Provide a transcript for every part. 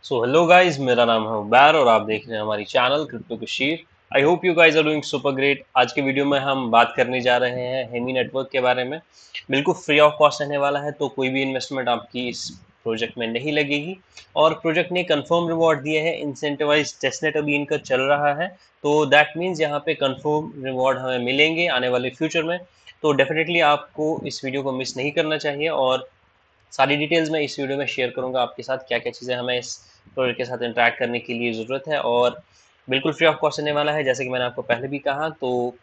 Hello guys, मेरा नाम है उबैर और आप देख रहे हैं हमारी channel crypto Kashir. I hope you guys are doing super great. आज के वीडियो में हम बात करने जा रहे हैं हेमी नेटवर्क के बारे में। बिल्कुल फ्री ऑफ कॉस्ट रहने वाला है, तो कोई भी इन्वेस्टमेंट आपकी इस प्रोजेक्ट में नहीं लगेगी। और प्रोजेक्ट ने कंफर्म रिवॉर्ड दिए हैं। इंसेंटिवाइज टेस्टनेट अभी इनका चल रहा है, तो दैट मीन्स यहाँ पे कंफर्म रिवॉर्ड हमें मिलेंगे आने वाले फ्यूचर में। तो डेफिनेटली आपको इस वीडियो को मिस नहीं करना चाहिए, और सारी डिटेल्स मैं इस वीडियो में शेयर करूंगा आपके साथ। क्या क्या चीज़ें हमें इस प्रोजेक्ट के साथ इंटरेक्ट करने के लिए ज़रूरत है, और बिल्कुल फ्री ऑफ कॉस्ट रहने वाला है, जैसे कि मैंने आपको पहले भी कहा। तो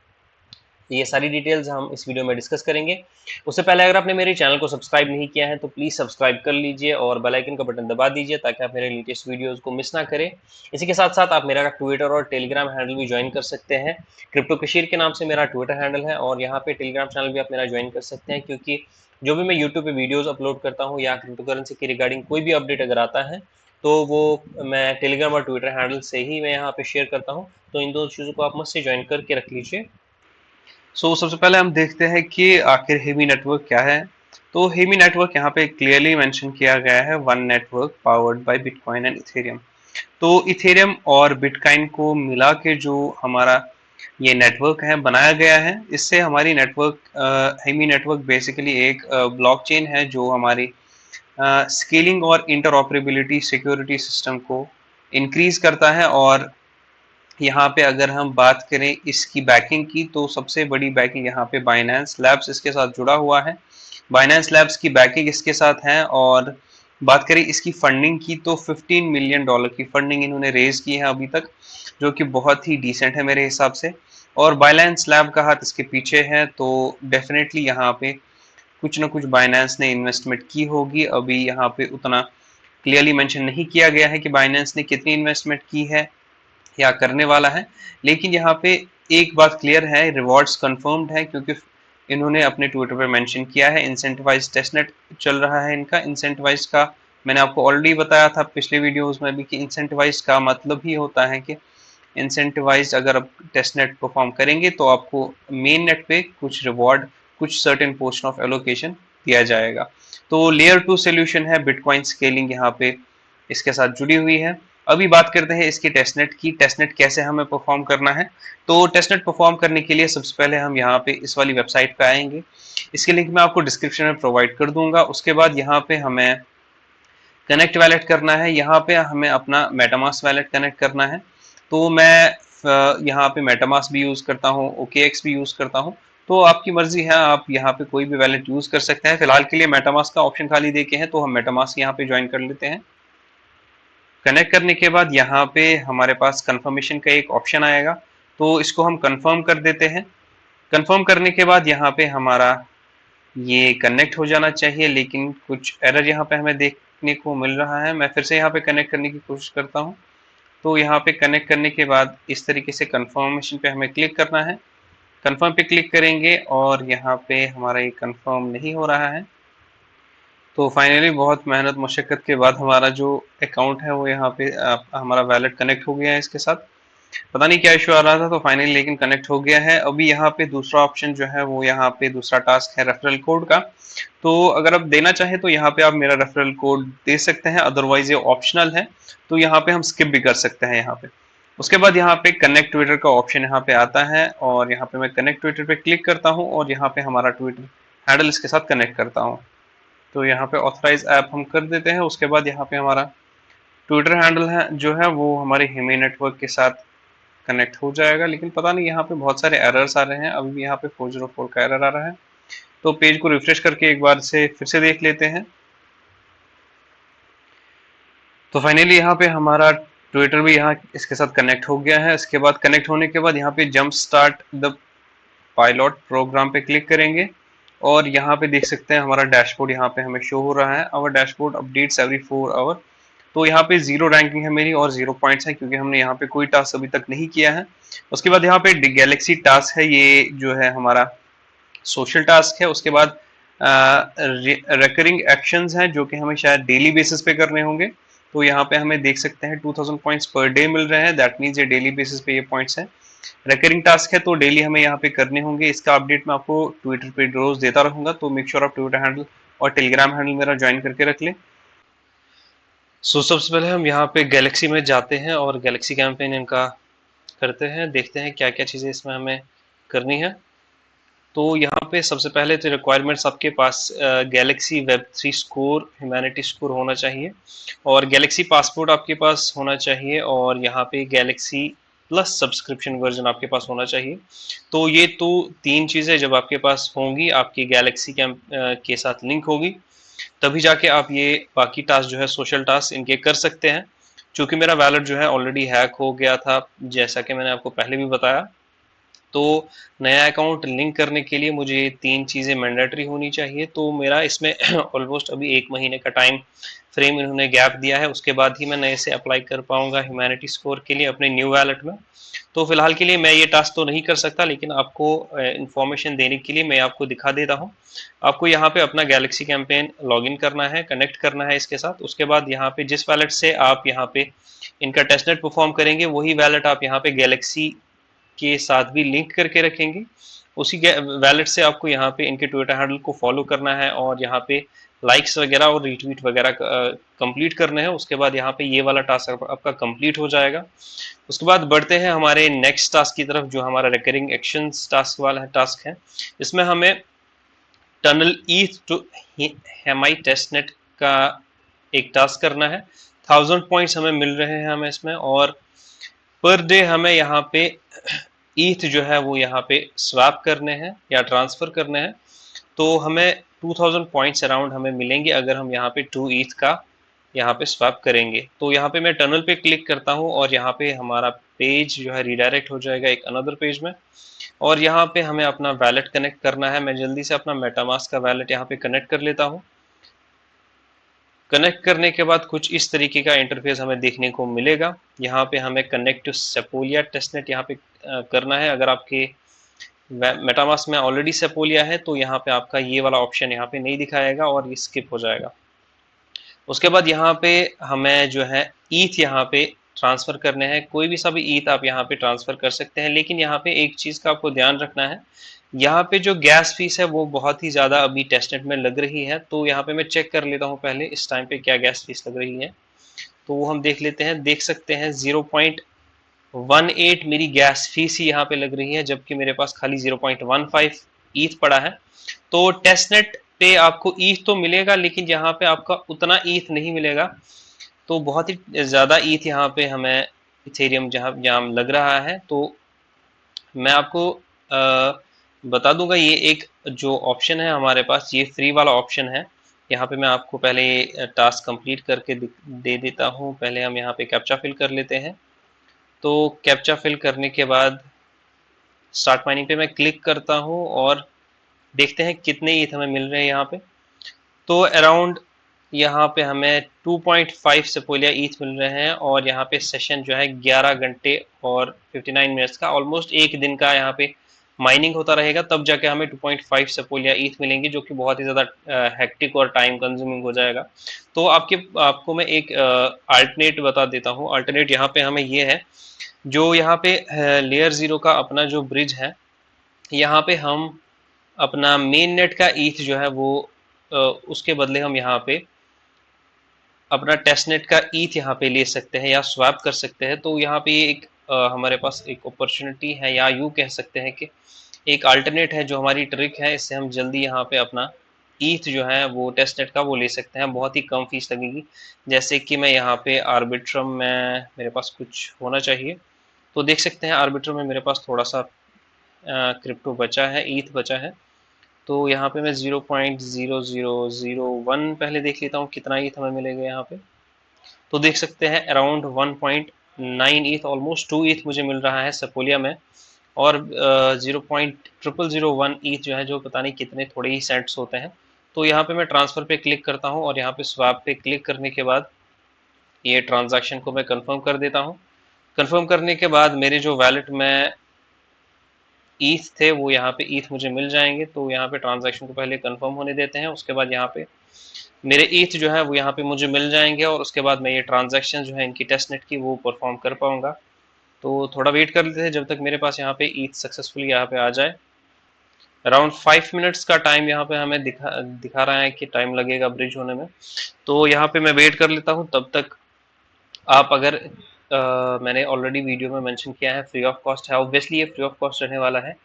ये सारी डिटेल्स हम इस वीडियो में डिस्कस करेंगे। उससे पहले अगर आपने मेरे चैनल को सब्सक्राइब नहीं किया है तो प्लीज़ सब्सक्राइब कर लीजिए और बेल आइकन का बटन दबा दीजिए, ताकि आप मेरे लेटेस्ट वीडियोस को मिस ना करें। इसी के साथ साथ आप मेरा ट्विटर और टेलीग्राम हैंडल भी ज्वाइन कर सकते हैं। क्रिप्टो कशीर के नाम से मेरा ट्विटर हैंडल है, और यहाँ पे टेलीग्राम चैनल भी आप मेरा ज्वाइन कर सकते हैं, क्योंकि जो भी मैं यूट्यूब पे वीडियोस अपलोड करता हूँ या क्रिप्टो करेंसी के रिगार्डिंग कोई भी अपडेट अगर आता है, तो वो मैं टेलीग्राम और ट्विटर हैंडल से ही मैं यहाँ पे शेयर करता हूँ। तो इन दो चीज़ों को आप मुझसे ज्वाइन करके रख लीजिए। सबसे पहले हम देखते हैं कि आखिर हेमी नेटवर्क क्या है। तो हेमी नेटवर्क यहाँ पे क्लियरली मेंशन किया गया है, one network powered by bitcoin and Ethereum. तो इथेरियम और बिटकॉइन को मिला के जो हमारा ये नेटवर्क है बनाया गया है, इससे हमारी नेटवर्क हेमी नेटवर्क बेसिकली एक ब्लॉकचेन है जो हमारी स्केलिंग और इंटरऑपरेबिलिटी सिक्योरिटी सिस्टम को इंक्रीज करता है। और यहाँ पे अगर हम बात करें इसकी बैकिंग की, तो सबसे बड़ी बैकिंग यहाँ पे बाइनेंस लैब्स इसके साथ जुड़ा हुआ है। बाइनेंस लैब्स की बैकिंग इसके साथ है। और बात करें इसकी फंडिंग की, तो $15 मिलियन की फंडिंग इन्होंने रेज की है अभी तक, जो कि बहुत ही डिसेंट है मेरे हिसाब से। और बाइनेंस लैब का हाथ इसके पीछे है, तो डेफिनेटली यहाँ पे कुछ ना कुछ बाइनेंस ने इन्वेस्टमेंट की होगी। अभी यहाँ पे उतना क्लियरली मेंशन नहीं किया गया है कि बाइनेंस ने कितनी इन्वेस्टमेंट की है या करने वाला है, लेकिन यहाँ पे एक बात क्लियर है, रिवॉर्ड्स कंफर्म्ड है, क्योंकि इन्होंने अपने ट्विटर पे मेंशन किया है इंसेंटिवाइज टेस्टनेट चल रहा है इनका। इंसेंटिवाइज का मैंने आपको ऑलरेडी बताया था पिछले वीडियोस में भी कि इंसेंटिवाइज का मतलब ही होता है कि इंसेंटिवाइज अगर आप टेस्टनेट परफॉर्म करेंगे तो आपको मेन नेट पे कुछ रिवॉर्ड, कुछ सर्टेन पोर्शन ऑफ एलोकेशन दिया जाएगा। तो लेयर 2 सोल्यूशन है बिटकॉइन स्केलिंग यहाँ पे इसके साथ जुड़ी हुई है। अभी बात करते हैं इसकी टेस्टनेट की, टेस्टनेट कैसे हमें परफॉर्म करना है। तो टेस्टनेट परफॉर्म करने के लिए सबसे पहले हम यहाँ पे इस वाली वेबसाइट पे आएंगे। इसके लिंक मैं आपको डिस्क्रिप्शन में प्रोवाइड कर दूंगा। उसके बाद यहाँ पे हमें कनेक्ट वैलेट करना है, यहाँ पे हमें अपना मेटामास्क वैलेट कनेक्ट करना है। तो मैं यहाँ पे मेटामास्क भी यूज करता हूँ, OKX भी यूज करता हूँ। तो आपकी मर्जी है, आप यहाँ पे कोई भी वैलेट यूज कर सकते हैं। फिलहाल के लिए मेटामास्क का ऑप्शन खाली देके हैं, तो हम मेटामास्क यहाँ पे ज्वाइन कर लेते हैं। कनेक्ट करने के बाद यहाँ पे हमारे पास कंफर्मेशन का एक ऑप्शन आएगा, तो इसको हम कंफर्म कर देते हैं। कंफर्म करने के बाद यहाँ पे हमारा ये कनेक्ट हो जाना चाहिए, लेकिन कुछ एरर यहाँ पे हमें देखने को मिल रहा है। मैं फिर से यहाँ पे कनेक्ट करने की कोशिश करता हूँ। तो यहाँ पे कनेक्ट करने के बाद इस तरीके से कंफर्मेशन पे हमें क्लिक करना है। कंफर्म पे क्लिक करेंगे और यहाँ पे हमारा ये कंफर्म नहीं हो रहा है। तो फाइनली बहुत मेहनत मशक्कत के बाद हमारा जो अकाउंट है वो यहाँ पे हमारा वैलेट कनेक्ट हो गया है इसके साथ। पता नहीं क्या इशू आ रहा था, तो फाइनली लेकिन कनेक्ट हो गया है। अभी यहाँ पे दूसरा ऑप्शन जो है वो यहाँ पे दूसरा टास्क है रेफरल कोड का। तो अगर आप देना चाहें तो यहाँ पे आप मेरा रेफरल कोड दे सकते हैं, अदरवाइज ये ऑप्शनल है। तो यहाँ पे हम स्किप भी कर सकते हैं यहाँ पे। उसके बाद यहाँ पे कनेक्ट ट्विटर का ऑप्शन यहाँ पे आता है, और यहाँ पे मैं कनेक्ट ट्विटर पे क्लिक करता हूँ और यहाँ पे हमारा ट्विटर हैंडल इसके साथ कनेक्ट करता हूँ। तो यहाँ पे ऑथराइज ऐप हम कर देते हैं। उसके बाद यहाँ पे हमारा ट्विटर हैंडल है जो है वो हमारे हिमी नेटवर्क के साथ कनेक्ट हो जाएगा। लेकिन पता नहीं यहाँ पे बहुत सारे एरर्स आ रहे हैं। अभी भी यहाँ पे 404 का एरर आ रहा है। तो पेज को रिफ्रेश करके एक बार से फिर से देख लेते हैं। तो फाइनली यहाँ पे हमारा ट्विटर भी यहाँ इसके साथ कनेक्ट हो गया है। इसके बाद कनेक्ट होने के बाद यहाँ पे jump start the pilot program पे क्लिक करेंगे, और यहाँ पे देख सकते हैं हमारा डैशबोर्ड यहाँ पे हमें शो हो रहा है। Our dashboard updates every 4 hour. तो यहाँ पे 0 रैंकिंग है मेरी और 0 पॉइंट्स है, क्योंकि हमने यहाँ पे कोई टास्क अभी तक नहीं किया है। उसके बाद यहाँ पे गैलेक्सी टास्क है, ये जो है हमारा सोशल टास्क है। उसके बाद रिकरिंग एक्शंस हैं जो कि हमें शायद डेली बेसिस पे करने होंगे। तो यहाँ पे हमें देख सकते हैं 2000 पॉइंट्स पर डे मिल रहे हैं। दैट मीन्स ये डेली बेसिस पे ये पॉइंट्स हैं। रिकरिंग टास्क है तो डेली हमें यहाँ पे करने होंगे। इसका अपडेट मैं आपको ट्विटर पे रोज देता रहूंगा, तो मेक श्योर आप ट्विटर हैंडल और टेलीग्राम हैंडल मेरा ज्वाइन करके रख लें। सबसे पहले हम यहाँ पे गैलेक्सी में जाते हैं और गैलेक्सी कैंपेन इनका करते हैं, देखते हैं क्या क्या चीज़ें इसमें हमें करनी है। तो यहाँ पे सबसे पहले तो रिक्वायरमेंट्स आपके पास Galaxy Web 3 score, humanity score होना चाहिए और गैलेक्सी पासपोर्ट आपके पास होना चाहिए और यहाँ पे गैलेक्सी प्लस सब्सक्रिप्शन वर्जन आपके पास होना चाहिए। तो ये तो तीन चीज़ें जब आपके पास होंगी, आपकी गैलेक्सी के साथ लिंक होगी, तभी जाके आप ये बाकी टास्क जो है सोशल टास्क इनके कर सकते हैं। चूंकि मेरा वैलेट जो है ऑलरेडी हैक हो गया था, जैसा कि मैंने आपको पहले भी बताया, तो नया अकाउंट लिंक करने के लिए मुझे ये तीन चीज़ें मैंडेटरी होनी चाहिए। तो मेरा इसमें ऑलमोस्ट अभी 1 महीने का टाइम फ्रेम इन्होंने गैप दिया है, उसके बाद ही मैं नए से अप्लाई कर पाऊंगा ह्यूमैनिटी स्कोर के लिए अपने न्यू वैलेट में। तो फिलहाल के लिए मैं ये टास्क तो नहीं कर सकता, लेकिन आपको इंफॉर्मेशन देने के लिए मैं आपको दिखा देता हूँ। आपको यहाँ पे अपना गैलेक्सी कैंपेन लॉगिन करना है, कनेक्ट करना है इसके साथ। उसके बाद यहाँ पे जिस वैलेट से आप यहाँ पे इनका टेस्टनेट परफॉर्म करेंगे, वही वैलेट आप यहाँ पे गैलेक्सी के साथ भी लिंक करके रखेंगे। उसी वैलेट से आपको यहाँ पे इनके ट्विटर हैंडल को फॉलो करना है और यहाँ पे लाइक्स वगैरह और रीट्वीट वगैरह कंप्लीट करने हैं। उसके बाद यहाँ पे ये वाला टास्क आपका कंप्लीट हो जाएगा। उसके बाद बढ़ते हैं हमारे नेक्स्ट टास्क की तरफ, जो हमारा रिकरिंग एक्शंस टास्क वाला टास्क है। इसमें हमें टनल ईथ टू हेमाई टेस्टनेट का एक टास्क करना है। 1000 पॉइंट्स हमें मिल रहे हैं हमें इसमें, और पर डे हमें यहाँ पे ईथ जो है वो यहाँ पे स्वैप करने हैं या ट्रांसफर करने हैं। तो हमें 2000 पॉइंट्स अराउंड हमें मिलेंगे अगर हम यहाँ पे 2 ईथ का यहाँ पे स्वैप करेंगे। तो यहाँ पे मैं टनल पे क्लिक करता हूँ और यहाँ पे हमारा पेज जो है रिडायरेक्ट हो जाएगा एक अनदर पेज में। और यहाँ पे हमें अपना वैलेट कनेक्ट करना है। मैं जल्दी से अपना मेटामास्क का वैलेट यहाँ पे कनेक्ट कर लेता हूँ। कनेक्ट करने के बाद कुछ इस तरीके का इंटरफेस हमें देखने को मिलेगा। यहाँ पे हमें कनेक्ट टू सेपोलिया टेस्टनेट यहाँ पे करना है। अगर आपके मेटामास्क में ऑलरेडी सेपोलिया है तो यहाँ पे आपका ये वाला ऑप्शन यहाँ पे नहीं दिखाएगा और ये स्किप हो जाएगा। उसके बाद यहाँ पे हमें जो है ईथ यहाँ पे ट्रांसफर करने हैं। कोई भी सभी ईथ आप यहाँ पे ट्रांसफर कर सकते हैं, लेकिन यहाँ पे एक चीज़ का आपको ध्यान रखना है। यहाँ पे जो गैस फीस है वो बहुत ही ज़्यादा अभी टेस्टनेट में लग रही है। तो यहाँ पे मैं चेक कर लेता हूँ पहले इस टाइम पे क्या गैस फीस लग रही है। तो वो हम देख लेते हैं। देख सकते हैं 0.18 मेरी गैस फीस ही यहाँ पे लग रही है, जबकि मेरे पास खाली 0.15 ईथ पड़ा है। तो टेस्टनेट पे आपको ईथ तो मिलेगा, लेकिन यहाँ पे आपका उतना ईथ नहीं मिलेगा। तो बहुत ही ज़्यादा ईथ यहाँ पे हमें इथेरियम जहाँ लग रहा है। तो मैं आपको बता दूंगा, ये एक जो ऑप्शन है हमारे पास, ये फ्री वाला ऑप्शन है। यहाँ पे मैं आपको पहले ये टास्क कंप्लीट करके दे देता हूँ। पहले हम यहाँ पे कैप्चा फिल कर लेते हैं। तो कैप्चा फिल करने के बाद स्टार्ट माइनिंग पे मैं क्लिक करता हूँ और देखते हैं कितने ईथ हमें मिल रहे हैं यहाँ पे। तो अराउंड यहाँ पे हमें 2.5 सेपोलिया ईथ मिल रहे हैं और यहाँ पे सेशन जो है 11 घंटे और 59 मिनट्स का, ऑलमोस्ट एक दिन का यहाँ पे माइनिंग होता रहेगा, तब जाके हमें 2.5 सेपोलिया ईथ मिलेंगे, जो कि बहुत ही ज़्यादा हेक्टिक और टाइम कंज्यूमिंग हो जाएगा। तो आपको मैं एक अल्टरनेट बता देता हूँ। अल्टरनेट यहाँ पे हमें ये है, जो यहाँ पे लेयर 0 का अपना जो ब्रिज है, यहाँ पे हम अपना मेन नेट का ईथ जो है वो उसके बदले हम यहाँ पे अपना टेस्टनेट का ईथ यहाँ पे ले सकते हैं या स्वैप कर सकते हैं। तो यहाँ पे एक हमारे पास एक अपॉर्चुनिटी है, या यूँ कह सकते हैं कि एक अल्टरनेट है, जो हमारी ट्रिक है। इससे हम जल्दी यहाँ पे अपना ईथ जो है वो टेस्टनेट का वो ले सकते हैं। बहुत ही कम फीस लगेगी। जैसे कि मैं यहाँ पे आर्बिट्रम में मेरे पास कुछ होना चाहिए, तो देख सकते हैं आर्बिट्रम में मेरे पास थोड़ा सा क्रिप्टो बचा है, ईथ बचा है। तो यहाँ पे मैं 0.0001 पहले देख लेता हूँ कितना ईथ हमें मिलेगा यहाँ पे। तो देख सकते हैं अराउंड 1.9 ईथ, ऑलमोस्ट 2 ईथ मुझे मिल रहा है सेपोलिया में। और 0.0001 ईथ जो है, जो पता नहीं कितने थोड़े ही सेंट्स होते हैं। तो यहाँ पे मैं ट्रांसफ़र पे क्लिक करता हूँ और यहाँ पे स्वैप पे क्लिक करने के बाद ये ट्रांजैक्शन को मैं कंफर्म कर देता हूँ। कंफर्म करने के बाद मेरे जो वैलेट में ईथ थे वो यहाँ पे ईथ मुझे मिल जाएंगे। तो यहाँ पे ट्रांजैक्शन को पहले कंफर्म होने देते हैं, उसके बाद यहाँ पे मेरे ईथ जो है वो यहाँ पे मुझे मिल जाएंगे और उसके बाद मैं ये ट्रांजैक्शन जो है इनकी टेस्टनेट की वो परफॉर्म कर पाऊंगा। तो थोड़ा वेट कर लेते हैं जब तक मेरे पास यहाँ पे ईथ सक्सेसफुली यहाँ पे आ जाए। अराउंड 5 मिनट्स का टाइम यहाँ पे हमें दिखा रहा है कि टाइम लगेगा ब्रिज होने में। तो यहाँ पे मैं वेट कर लेता हूँ तब तक। आप अगर मैंने ऑलरेडी वीडियो में मेंशन किया है फ्री ऑफ कॉस्ट है, ऑब्वियसली ये फ्री ऑफ कॉस्ट रहने वाला है,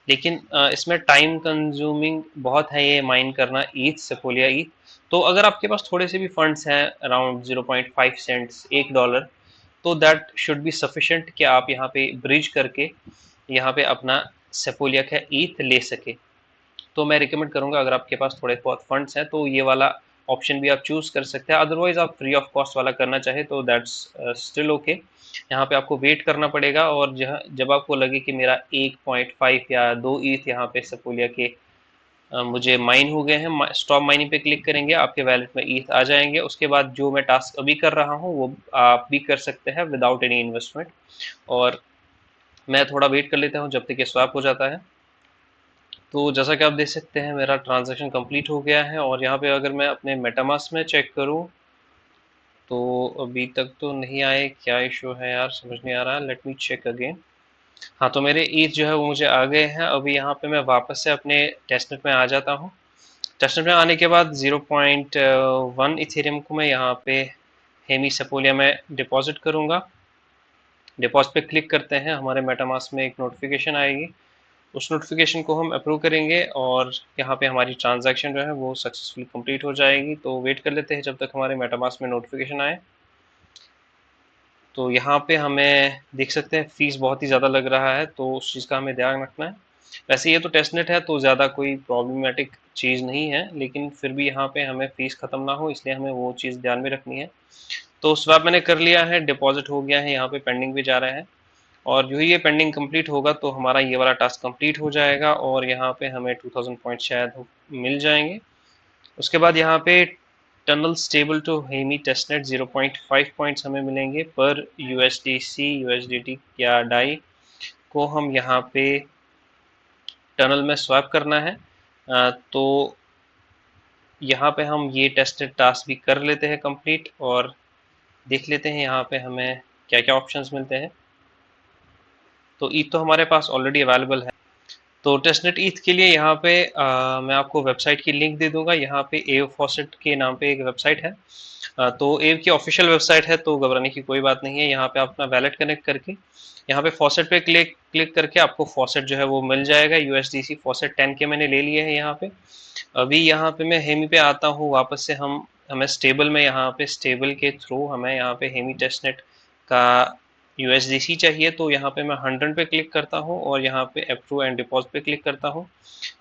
लेकिन इसमें टाइम कंज्यूमिंग बहुत है ये माइन करना ईथ सेफोलिया ईथ। तो अगर आपके पास थोड़े से भी फंड्स हैं अराउंड 0.5 सेंट्स $1, तो दैट शुड बी सफिशिएंट कि आप यहाँ पे ब्रिज करके यहाँ पे अपना सेफोलिया का ईथ ले सके। तो मैं रिकमेंड करूंगा अगर आपके पास थोड़े बहुत फंड्स हैं तो ये वाला ऑप्शन भी आप चूज कर सकते हैं। अदरवाइज आप फ्री ऑफ कॉस्ट वाला करना चाहे तो दैट्स स्टिल ओके। यहाँ पे आपको वेट करना पड़ेगा और जब आपको लगे कि मेरा 1.5 या 2 ईथ यहाँ पे सपोलिया के मुझे माइन हो गए हैं, स्टॉप माइनिंग पे क्लिक करेंगे, आपके वैलेट में ईथ आ जाएंगे। उसके बाद जो मैं टास्क अभी कर रहा हूँ वो आप भी कर सकते हैं विदाउट एनी इन्वेस्टमेंट। और मैं थोड़ा वेट कर लेता हूँ जब तक ये स्वैप हो जाता है। तो जैसा कि आप देख सकते हैं मेरा ट्रांजैक्शन कंप्लीट हो गया है। और यहाँ पे अगर मैं अपने मेटामास्क में चेक करूँ तो अभी तक तो नहीं आए, क्या इशू है यार समझ नहीं आ रहा है। Let me check again. हाँ, तो मेरे ईथ जो है वो मुझे आ गए हैं। अभी यहाँ पे मैं वापस से अपने टेस्टनेट में आ जाता हूँ। टेस्टनेट में आने के बाद 0.1 इथेरियम को मैं यहाँ पे हेमी सेपोलिया में डिपॉजिट करूँगा। डिपॉजिट पे क्लिक करते हैं, हमारे मेटामास्क में एक नोटिफिकेशन आएगी, उस नोटिफिकेशन को हम अप्रूव करेंगे और यहाँ पे हमारी ट्रांजैक्शन जो है वो सक्सेसफुली कंप्लीट हो जाएगी। तो वेट कर लेते हैं जब तक हमारे मेटामास्क में नोटिफिकेशन आए। तो यहाँ पे हमें देख सकते हैं फीस बहुत ही ज़्यादा लग रहा है, तो उस चीज़ का हमें ध्यान रखना है। वैसे ये तो टेस्टनेट है तो ज़्यादा कोई प्रॉब्लमेटिक चीज़ नहीं है, लेकिन फिर भी यहाँ पे हमें फीस ख़त्म ना हो इसलिए हमें वो चीज़ ध्यान में रखनी है। तो स्वैप मैंने कर लिया है, डिपॉजिट हो गया है, यहाँ पे पेंडिंग भी जा रहा है। और जो ही ये पेंडिंग कंप्लीट होगा तो हमारा ये वाला टास्क कंप्लीट हो जाएगा और यहाँ पे हमें 2000 पॉइंट शायद मिल जाएंगे। उसके बाद यहाँ पे tunnel stable to Hemi testnet 0.5 points हमें मिलेंगे पर यूएसडीसी यूएसडीटी या डाई को हम यहाँ पे टनल में स्वैप करना है। तो यहाँ पे हम ये टेस्टेड टास्क भी कर लेते हैं कंप्लीट और देख लेते हैं यहाँ पे हमें क्या क्या ऑप्शंस मिलते हैं। तो ईथ तो हमारे पास ऑलरेडी अवेलेबल है। तो टेस्टनेट ईथ के लिए यहाँ पे मैं आपको वेबसाइट की लिंक दे दूंगा। यहाँ पे एव फॉसेट के नाम पे एक वेबसाइट है। तो एव की ऑफिशियल वेबसाइट है तो घबराने की कोई बात नहीं है। यहाँ पे आप अपना वैलेट कनेक्ट करके यहाँ पे फॉसेट पे क्लिक करके आपको फॉसेट जो है वो मिल जाएगा। यूएसडीसी फॉसेट 10 के मैंने ले लिए हैं यहाँ पे। अभी यहाँ पे मैं हेमी पे आता हूँ वापस से। हमें स्टेबल में यहाँ पे स्टेबल के थ्रू हमें यहाँ पे हेमी टेस्टनेट का यूएसडीसी चाहिए। तो यहाँ पे मैं 100 पे क्लिक करता हूँ और यहाँ पे अप्रूव एंड डिपॉजिट पे क्लिक करता हूँ।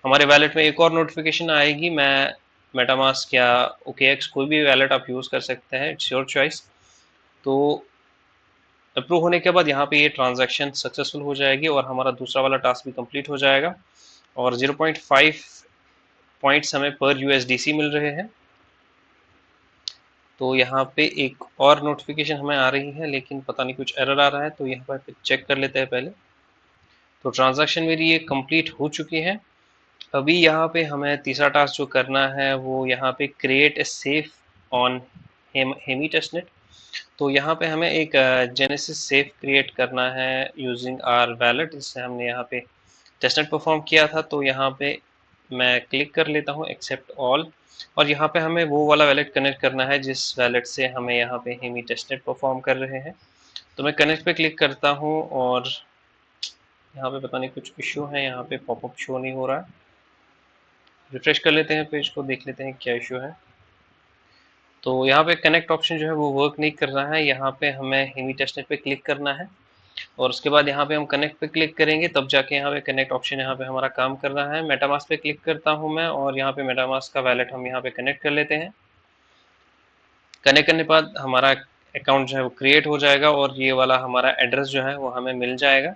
हमारे वैलेट में एक और नोटिफिकेशन आएगी। मैं मेटामास्क या ओकेएक्स कोई भी वैलेट आप यूज़ कर सकते हैं, इट्स योर चॉइस। तो अप्रूव होने के बाद यहाँ पे ये ट्रांजैक्शन सक्सेसफुल हो जाएगी और हमारा दूसरा वाला टास्क भी कंप्लीट हो जाएगा और 0.5 पॉइंट्स हमें पर यूएसडीसी मिल रहे हैं। तो यहाँ पे एक और नोटिफिकेशन हमें आ रही है लेकिन पता नहीं कुछ एरर आ रहा है, तो यहाँ पर चेक कर लेते हैं पहले। तो ट्रांजैक्शन मेरी ये कंप्लीट हो चुकी है। अभी यहाँ पे हमें तीसरा टास्क जो करना है वो यहाँ पे create a safe on Hemi testnet. तो यहाँ पे हमें एक जेनेसिस सेफ क्रिएट करना है यूजिंग आर वैलेट, जिससे हमने यहाँ पे टेस्टनेट परफॉर्म किया था। तो यहाँ पे मैं क्लिक कर लेता हूँ एक्सेप्ट ऑल और यहाँ पे हमें वो वाला वैलेट कनेक्ट करना है जिस वैलेट से हमें यहाँ पे हेमी टेस्टनेट परफॉर्म कर रहे हैं। तो मैं कनेक्ट पे क्लिक करता हूँ और यहाँ पे पता नहीं कुछ इश्यू है, यहाँ पे पॉपअप शो नहीं हो रहा है। रिफ्रेश कर लेते हैं पेज को, देख लेते हैं क्या इशू है। तो यहाँ पे कनेक्ट ऑप्शन जो है वो वर्क नहीं कर रहा है। यहाँ पे हमें हेमी टेस्टनेट पे क्लिक करना है और उसके बाद यहाँ पे हम कनेक्ट पे क्लिक करेंगे तब जाके यहाँ पे कनेक्ट ऑप्शन यहाँ पे हमारा काम कर रहा है। मेटामास्क पे क्लिक करता हूँ मैं और यहाँ पे मेटामास्क का वैलेट हम यहाँ पे कनेक्ट कर लेते हैं। कनेक्ट करने के बाद हमारा अकाउंट जो है वो क्रिएट हो जाएगा और ये वाला हमारा एड्रेस जो है वो हमें मिल जाएगा।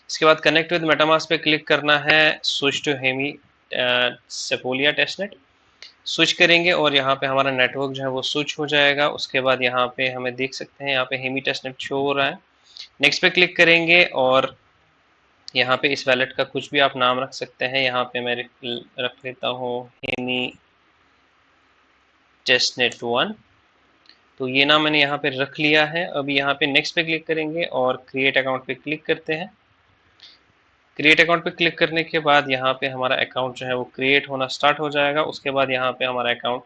इसके बाद कनेक्ट विद मेटामास्क पे क्लिक करना है, switch to Hemi Sepolia testnet switch करेंगे और यहाँ पे हमारा नेटवर्क जो है वो स्विच हो जाएगा। उसके बाद यहाँ पे हमें देख सकते हैं यहाँ पे हेमी टेस्टनेट शो हो रहा है। नेक्स्ट पे क्लिक करेंगे और यहाँ पे इस वैलेट का कुछ भी आप नाम रख सकते हैं। यहाँ पे मैं रख लेता हूँ हेमी टेस्टनेट 1। तो ये नाम मैंने यहाँ पे रख लिया है। अभी यहाँ पे नेक्स्ट पे क्लिक करेंगे और क्रिएट अकाउंट पे क्लिक करते हैं। क्रिएट अकाउंट पे क्लिक करने के बाद यहाँ पे हमारा अकाउंट जो है वो क्रिएट होना स्टार्ट हो जाएगा। उसके बाद यहाँ पे हमारा अकाउंट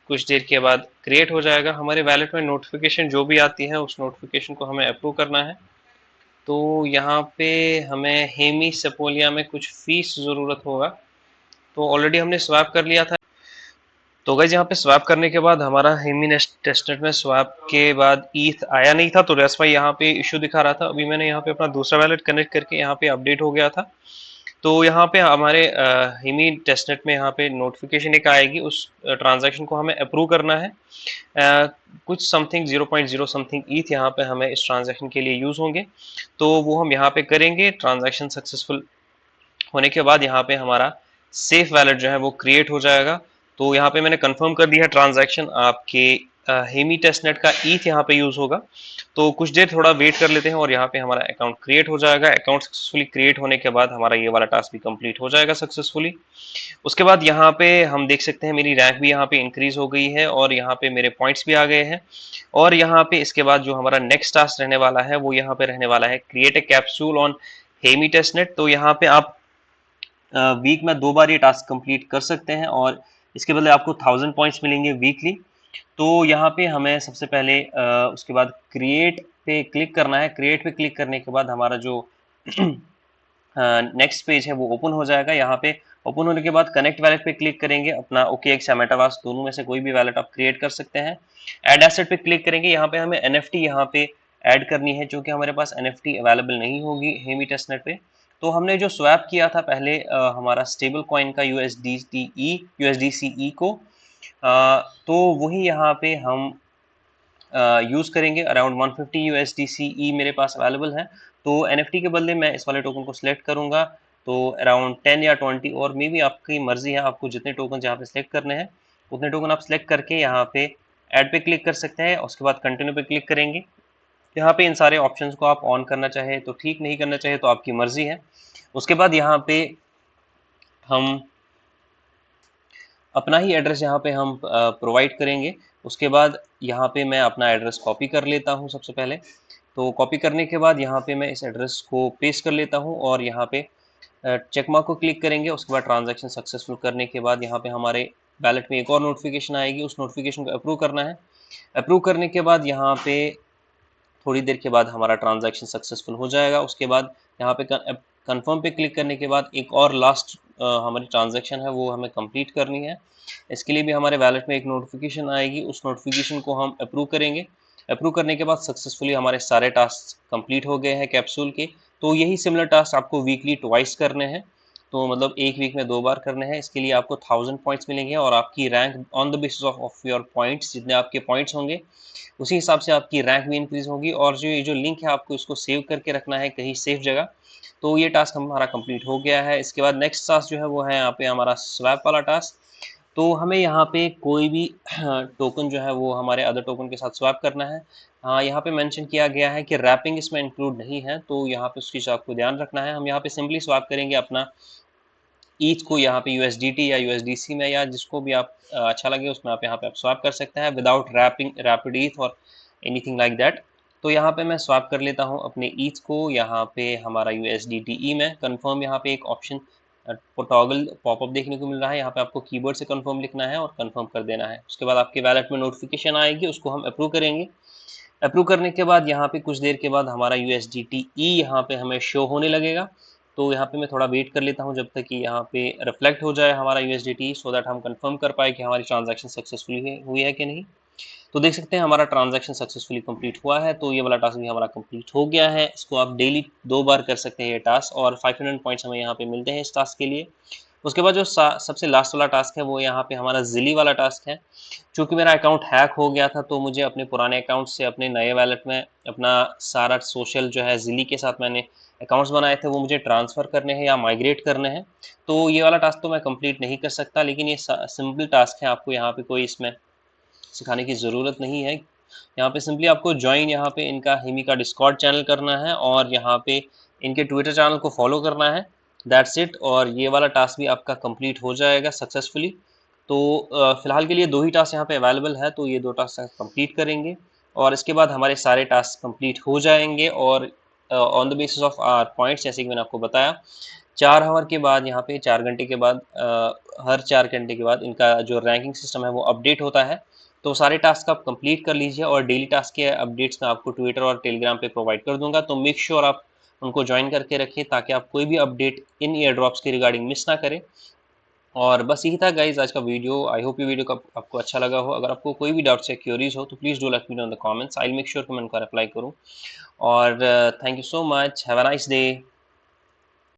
कुछ देर के बाद क्रिएट हो जाएगा। हमारे वैलेट में नोटिफिकेशन जो भी आती है उस नोटिफिकेशन को हमें अप्रूव करना है। तो यहाँ पे हमें हेमी सपोलिया में कुछ फीस ज़रूरत होगा, तो ऑलरेडी हमने स्वैप कर लिया था। तो गाइस यहाँ पे स्वैप करने के बाद हमारा हेमी टेस्टनेट में स्वैप के बाद ईथ आया नहीं था, तो दैट्स व्हाई यहाँ पे इशू दिखा रहा था। अभी मैंने यहाँ पे अपना दूसरा वैलेट कनेक्ट करके यहाँ पे अपडेट हो गया था। तो यहाँ पे हमारे हेमी टेस्टनेट में यहाँ पे नोटिफिकेशन एक आएगी, उस ट्रांजैक्शन को हमें अप्रूव करना है। कुछ समथिंग 0.0 समथिंग ईथ यहाँ पे हमें इस ट्रांजैक्शन के लिए यूज होंगे, तो वो हम यहाँ पे करेंगे। ट्रांजैक्शन सक्सेसफुल होने के बाद यहाँ पे हमारा सेफ वैलेट जो है वो क्रिएट हो जाएगा। तो यहाँ पे मैंने कंफर्म कर दिया ट्रांजैक्शन, आपके हेमी टेस्टनेट का ईथ यहाँ पे यूज होगा। तो कुछ देर थोड़ा वेट कर लेते हैं और यहाँ पे हमारा अकाउंट क्रिएट हो जाएगा। अकाउंट सक्सेसफुली क्रिएट होने के बाद हमारा ये वाला टास्क भी कंप्लीट हो जाएगा सक्सेसफुली। उसके बाद यहाँ पे हम देख सकते हैं मेरी रैंक भी यहाँ पे इंक्रीज हो गई है और यहाँ पे मेरे पॉइंट्स भी आ गए हैं। और यहाँ पे इसके बाद जो हमारा नेक्स्ट टास्क रहने वाला है वो यहाँ पे रहने वाला है create a capsule on Hemi testnet. तो यहाँ पे आप वीक में 2 बार ये टास्क कंप्लीट कर सकते हैं और इसके बदले आपको 1000 पॉइंट्स मिलेंगे वीकली। तो यहाँ पे हमें सबसे पहले उसके बाद क्रिएट पे क्लिक करना है। क्रिएट पे क्लिक करने के बाद हमारा जो नेक्स्ट पेज है वो ओपन हो जाएगा। यहाँ पे ओपन होने के बाद कनेक्ट वैलेट पे क्लिक करेंगे, अपना OKX या मेटामास्क दोनों में से कोई भी वैलेट आप क्रिएट कर सकते हैं। ऐड एसेट पे क्लिक करेंगे, यहाँ पे हमें NFT यहाँ पे ऐड करनी है, जो कि हमारे पास NFT अवेलेबल नहीं होगी हेमी टेस्टनेट पे। तो हमने जो स्वैप किया था पहले हमारा स्टेबल कॉइन का USDCE को, तो वही यहाँ पे हम यूज़ करेंगे। अराउंड 150 USDCE मेरे पास अवेलेबल है। तो NFT के बदले मैं इस वाले टोकन को सिलेक्ट करूंगा। तो अराउंड 10 या 20 और मे भी आपकी मर्जी है, आपको जितने टोकन यहाँ पे सिलेक्ट करने हैं उतने टोकन आप सिलेक्ट करके यहाँ पे ऐड पे क्लिक कर सकते हैं। उसके बाद कंटिन्यू पे क्लिक करेंगे। यहाँ पे इन सारे ऑप्शंस को आप ऑन करना चाहे तो ठीक, नहीं करना चाहे तो आपकी मर्जी है। उसके बाद यहाँ पे हम अपना ही एड्रेस यहाँ पे हम प्रोवाइड करेंगे। उसके बाद यहाँ पे मैं अपना एड्रेस कॉपी कर लेता हूँ सबसे पहले। तो कॉपी करने के बाद यहाँ पे मैं इस एड्रेस को पेस्ट कर लेता हूँ और यहाँ पे चेक मार्क को क्लिक करेंगे। उसके बाद ट्रांजैक्शन सक्सेसफुल करने के बाद यहाँ पे हमारे बैलेट में एक और नोटिफिकेशन आएगी, उस नोटिफिकेशन को अप्रूव करना है। अप्रूव करने के बाद यहाँ पे थोड़ी देर के बाद हमारा ट्रांजैक्शन सक्सेसफुल हो जाएगा। उसके बाद यहाँ पे कंफर्म पे क्लिक करने के बाद एक और लास्ट हमारी ट्रांजैक्शन है वो हमें कंप्लीट करनी है। इसके लिए भी हमारे वैलेट में एक नोटिफिकेशन आएगी, उस नोटिफिकेशन को हम अप्रूव करेंगे। अप्रूव करने के बाद सक्सेसफुली हमारे सारे टास्क कंप्लीट हो गए हैं कैप्सूल के। तो यही सिमिलर टास्क आपको वीकली ट्वाइस करने हैं, तो मतलब एक वीक में 2 बार करने हैं। इसके लिए आपको 1000 पॉइंट्स मिलेंगे और आपकी rank on the basis of your points, जितने आपके पॉइंट्स होंगे उसी हिसाब से आपकी रैंक भी इंक्रीज होगी। और जो ये जो लिंक है आपको इसको सेव करके रखना है कहीं सेफ जगह। तो ये टास्क हमारा कंप्लीट हो गया है। इसके बाद नेक्स्ट टास्क जो है वो है यहाँ पे हमारा स्वैप वाला टास्क। तो हमें यहाँ पे कोई भी टोकन जो है वो हमारे अदर टोकन के साथ स्वैप करना है। हाँ, यहाँ पे मेंशन किया गया है कि रैपिंग इसमें इंक्लूड नहीं है, तो यहाँ पे उस चीज़ आपको ध्यान रखना है। हम यहाँ पे सिंपली स्वैप करेंगे अपना ईच को यहाँ पे USDT या USDC में, या जिसको भी आप अच्छा लगे उसमें आप यहाँ पे आप स्वैप कर सकते हैं विदाउट रैपिड ईथ और एनीथिंग लाइक दैट। तो यहाँ पे मैं स्वैप कर लेता हूँ अपने ईच को। यहाँ पे हमारा USDTE में कन्फर्म, यहाँ पे एक ऑप्शन टॉगल पॉपअप देखने को मिल रहा है। यहाँ पे आपको कीबोर्ड से कन्फर्म लिखना है और कन्फर्म कर देना है। उसके बाद आपके वैलेट में नोटिफिकेशन आएगी, उसको हम अप्रूव करेंगे। अप्रूव करने के बाद यहाँ पे कुछ देर के बाद हमारा USDTE यहाँ पे हमें शो होने लगेगा। तो यहाँ पे मैं थोड़ा वेट कर लेता हूँ जब तक कि यहाँ पे रिफ्लेक्ट हो जाए हमारा USDT, सो दैट हम कंफर्म कर पाए कि हमारी ट्रांजैक्शन सक्सेसफुली हुई है कि नहीं। तो देख सकते हैं हमारा ट्रांजैक्शन सक्सेसफुली कंप्लीट हुआ है। तो ये वाला टास्क भी हमारा कंप्लीट हो गया है। इसको आप डेली 2 बार कर सकते हैं ये टास्क, और 500 पॉइंट्स हमें यहाँ पे मिलते हैं इस टास्क के लिए। उसके बाद जो सबसे लास्ट वाला टास्क है वो यहाँ पे हमारा जिली वाला टास्क है। चूँकि मेरा अकाउंट हैक हो गया था तो मुझे अपने पुराने अकाउंट से अपने नए वैलेट में अपना सारा सोशल जो है जिली के साथ मैंने अकाउंट्स बनाए थे वो मुझे ट्रांसफ़र करने हैं या माइग्रेट करने हैं। तो ये वाला टास्क तो मैं कंप्लीट नहीं कर सकता, लेकिन ये सिंपल टास्क है, आपको यहाँ पे कोई इसमें सिखाने की ज़रूरत नहीं है। यहाँ पे सिंपली आपको ज्वाइन यहाँ पे इनका हेमी का डिस्कॉर्ड चैनल करना है और यहाँ पे इनके ट्विटर चैनल को फॉलो करना है। दैट्स इट, और ये वाला टास्क भी आपका कंप्लीट हो जाएगा सक्सेसफुली। तो फिलहाल के लिए 2 ही टास्क यहाँ पे अवेलेबल है, तो ये 2 टास्क कंप्लीट करेंगे और इसके बाद हमारे सारे टास्क कंप्लीट हो जाएंगे और on the basis of our points, जैसे कि मैंने आपको बताया 4 आवर के बाद, यहाँ पे 4 घंटे के बाद, हर 4 घंटे के बाद इनका जो रैंकिंग सिस्टम है वो अपडेट होता है। तो सारे टास्क आप कंप्लीट कर लीजिए, और डेली टास्क के अपडेट्स मैं आपको ट्विटर और टेलीग्राम पे प्रोवाइड कर दूंगा, तो मेक श्योर आप उनको ज्वाइन करके रखिए ताकि आप कोई भी अपडेट इन ईयर ड्रॉप्स के रिगार्डिंग मिस ना करें। और बस यही था गाइज आज का वीडियो। आई होप ये वीडियो का आपको अच्छा लगा हो। अगर आपको कोई भी डाउट्स या क्यूरीज हो तो please do let me know in the comments, I will make sure कि मैं उनका रिप्लाई करूँ। और thank you so much, have a nice day.